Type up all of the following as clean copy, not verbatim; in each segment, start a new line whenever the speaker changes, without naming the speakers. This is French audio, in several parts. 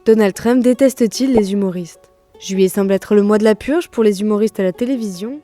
Donald Trump déteste-t-il les humoristes? Juillet semble être le mois de la purge pour les humoristes à la télévision.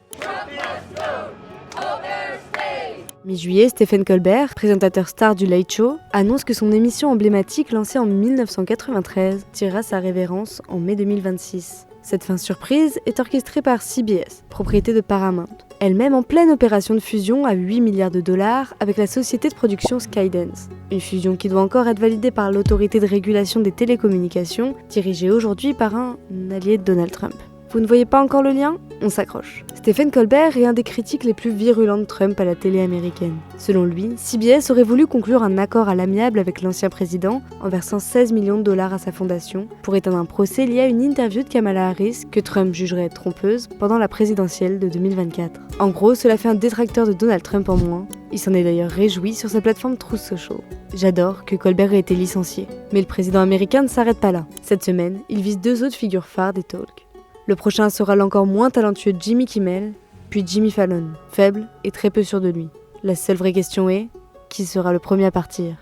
Mi-juillet, Stephen Colbert, présentateur star du Late Show, annonce que son émission emblématique lancée en 1993 tirera sa révérence en mai 2026. Cette fin surprise est orchestrée par CBS, propriété de Paramount, elle-même en pleine opération de fusion à 8 milliards de dollars avec la société de production Skydance. Une fusion qui doit encore être validée par l'autorité de régulation des télécommunications, dirigée aujourd'hui par un allié de Donald Trump. Vous ne voyez pas encore le lien? On s'accroche. Stephen Colbert est un des critiques les plus virulents de Trump à la télé américaine. Selon lui, CBS aurait voulu conclure un accord à l'amiable avec l'ancien président en versant 16 millions de dollars à sa fondation pour éteindre un procès lié à une interview de Kamala Harris que Trump jugerait trompeuse pendant la présidentielle de 2024. En gros, cela fait un détracteur de Donald Trump en moins. Il s'en est d'ailleurs réjoui sur sa plateforme Truth Social. J'adore que Colbert ait été licencié. Mais le président américain ne s'arrête pas là. Cette semaine, il vise deux autres figures phares des talks. Le prochain sera l'encore moins talentueux Jimmy Kimmel, puis Jimmy Fallon, faible et très peu sûr de lui. La seule vraie question est, qui sera le premier à partir?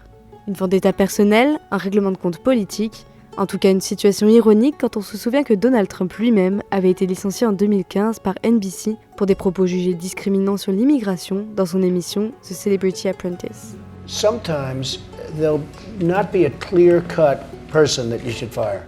Une vendetta personnelle, un règlement de compte politique, en tout cas une situation ironique quand on se souvient que Donald Trump lui-même avait été licencié en 2015 par NBC pour des propos jugés discriminants sur l'immigration dans son émission The Celebrity Apprentice.
Sometimes there'll not be a clear-cut person that you should fire.